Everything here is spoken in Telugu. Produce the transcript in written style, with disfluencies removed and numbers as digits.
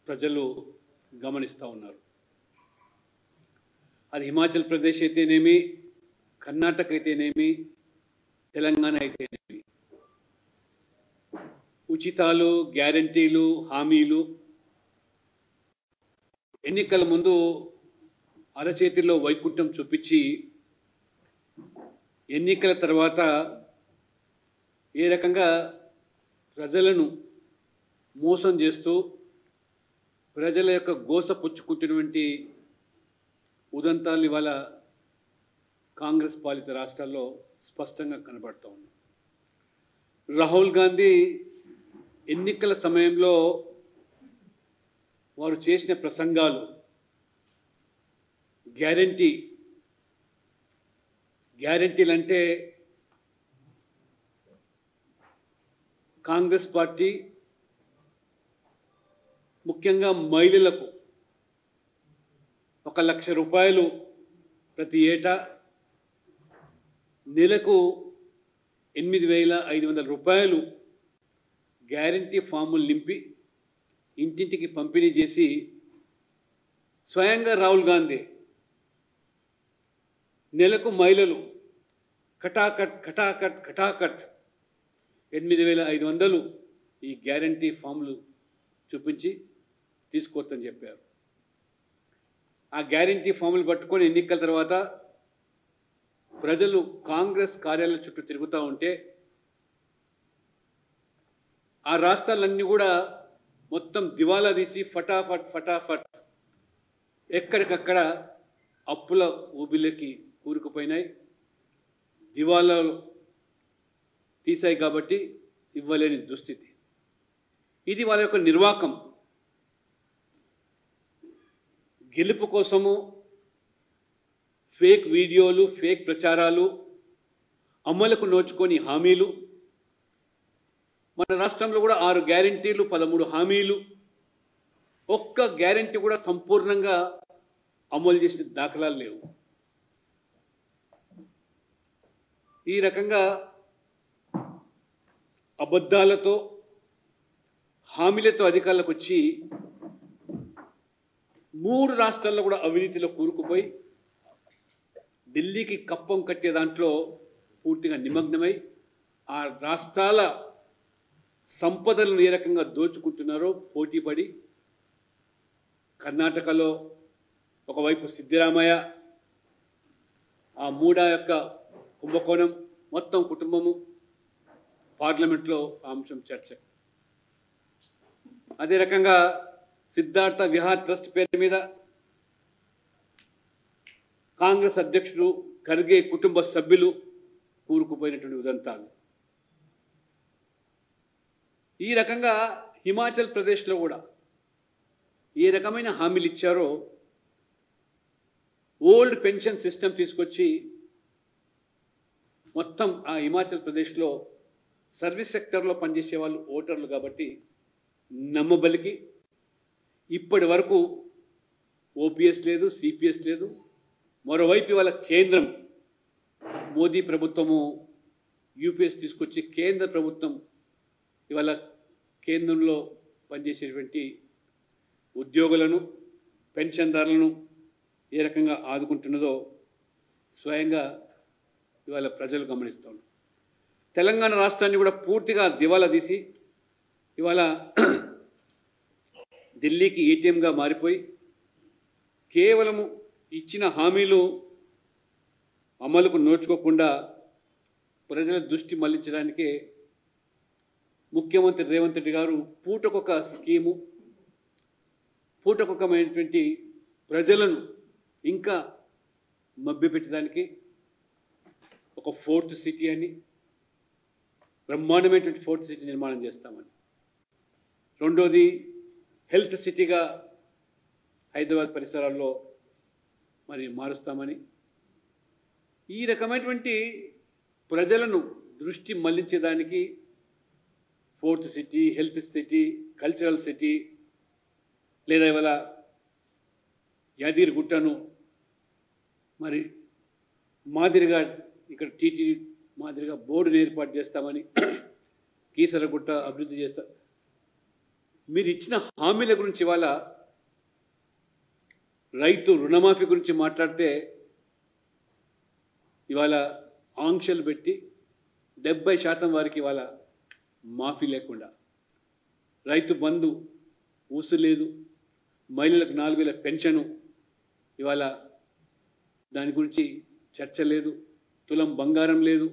ప్రజలు గమనిస్తూ ఉన్నారు. అది హిమాచల్ ప్రదేశ్ అయితేనేమి, కర్ణాటక అయితేనేమి, తెలంగాణ అయితేనేమి, ఉచితాలు, గ్యారంటీలు, హామీలు ఎన్నికల ముందు అరచేతిలో వైకుంఠం చూపించి ఎన్నికల తర్వాత ఏ రకంగా ప్రజలను మోసం చేస్తూ ప్రజల యొక్క గోస పుచ్చుకుంటున్నటువంటి ఉదంతాలు ఇవాళ కాంగ్రెస్ పాలిత రాష్ట్రాల్లో స్పష్టంగా కనబడుతూ ఉంది. రాహుల్ గాంధీ ఎన్నికల సమయంలో వారు చేసిన ప్రసంగాలు గ్యారంటీలు అంటే కాంగ్రెస్ పార్టీ ముఖ్యంగా మహిళలకు 1 లక్ష రూపాయలు ప్రతి ఏటా, నెలకు 8,500 రూపాయలు గ్యారంటీ ఫాములు నింపి ఇంటింటికి పంపిణీ చేసి స్వయంగా రాహుల్ గాంధీ నెలకు మహిళలు కటాకట్ 8,500 ఈ గ్యారంటీ ఫామ్లు చూపించి తీసుకోవచ్చని చెప్పారు. ఆ గ్యారంటీ ఫామ్లు పట్టుకొని ఎన్నికల తర్వాత ప్రజలు కాంగ్రెస్ కార్యాలయం చుట్టూ తిరుగుతూ ఉంటే ఆ రాష్ట్రాలన్నీ కూడా మొత్తం దివాలా తీసి ఫటాఫట్ ఎక్కడికక్కడ అప్పుల ఊబిలోకి కూరుకుపోయినాయి. దివాలాలు తీసాయి కాబట్టి ఇవ్వలేని దుస్థితి. ఇది వాళ్ళ యొక్క నిర్వాకం. గెలుపు కోసము ఫేక్ వీడియోలు, ఫేక్ ప్రచారాలు, అమలుకు నోచుకొని హామీలు. మన రాష్ట్రంలో కూడా 6 గ్యారంటీలు, 13 హామీలు, ఒక్క గ్యారంటీ కూడా సంపూర్ణంగా అమలు చేసిన దాఖలాలు లేవు. ఈ రకంగా అబద్ధాలతో, హామీలతో అధికారులకు వచ్చి 3 రాష్ట్రాల్లో కూడా అవినీతిలో కూరుకుపోయి ఢిల్లీకి కప్పం కట్టే దాంట్లో పూర్తిగా నిమగ్నమై ఆ రాష్ట్రాల సంపదలను ఏ రకంగా దోచుకుంటున్నారో పోటీపడి కర్ణాటకలో ఒకవైపు సిద్ధిరామయ్య, ఆ మూడా యొక్క కుంభకోణం, మొత్తం కుటుంబము పార్లమెంట్లో ఆ అంశం చర్చ. అదే రకంగా సిద్ధార్థ విహార్ ట్రస్ట్ పేరు మీద కాంగ్రెస్ అధ్యక్షుడు ఖర్గే కుటుంబ సభ్యులు కూరుకుపోయినటువంటి ఉదంతాలు. ఈ రకంగా హిమాచల్ ప్రదేశ్లో కూడా ఏ రకమైన హామీలు ఇచ్చారో ఓల్డ్ పెన్షన్ సిస్టమ్ తీసుకొచ్చి మొత్తం ఆ హిమాచల్ ప్రదేశ్లో సర్వీస్ సెక్టర్లో పనిచేసే వాళ్ళు ఓటర్లు కాబట్టి నమ్మబలికి ఇప్పటి వరకు ఓపీఎస్ లేదు, సిపిఎస్ లేదు. మరోవైపు ఇవాళ కేంద్రం మోదీ ప్రభుత్వము యూపీఎస్ తీసుకొచ్చి కేంద్ర ప్రభుత్వం ఇవాళ కేంద్రంలో పనిచేసేటువంటి ఉద్యోగులను, పెన్షన్దారులను ఏ రకంగా ఆదుకుంటున్నదో స్వయంగా ఇవాళ ప్రజలు గమనిస్తూ ఉన్నారు. తెలంగాణ రాష్ట్రాన్ని కూడా పూర్తిగా దివాలా తీసి ఇవాళ ఢిల్లీకి ఏటీఎంగా మారిపోయి కేవలము ఇచ్చిన హామీలు అమలుకు నోచుకోకుండా ప్రజల దృష్టి మళ్లించడానికే ముఖ్యమంత్రి రేవంత్ రెడ్డి గారు పూటకొక స్కీము, పూటకొకమైనటువంటి ప్రజలను ఇంకా మభ్యపెట్టడానికి ఒక 4th సిటీ అని, బ్రహ్మాండమైనటువంటి 4th సిటీ నిర్మాణం చేస్తామని, రెండోది హెల్త్ సిటీగా హైదరాబాద్ పరిసరాల్లో మరి మారుస్తామని, ఈ రకమైనటువంటి ప్రజలను దృష్టి మళ్లించేదానికి 4th city, health city, cultural city, లేదా ఇవాళ యాదగిరిగుట్టను మరి మాదిరిగా ఇక్కడ టీటీ మాదిరిగా బోర్డును ఏర్పాటు చేస్తామని, కీసరగుట్ట అభివృద్ధి చేస్తా, మీరు ఇచ్చిన హామీల గురించి ఇవాళ రైతు రుణమాఫీ గురించి మాట్లాడితే ఇవాళ ఆంక్షలు పెట్టి 70% వారికి ఇవాళ మాఫీ లేకుండా, రైతు బంధు ఊసు లేదు, మహిళలకు 4000 పెన్షను ఇవాళ దాని గురించి చర్చ లేదు, తులం బంగారం లేదు.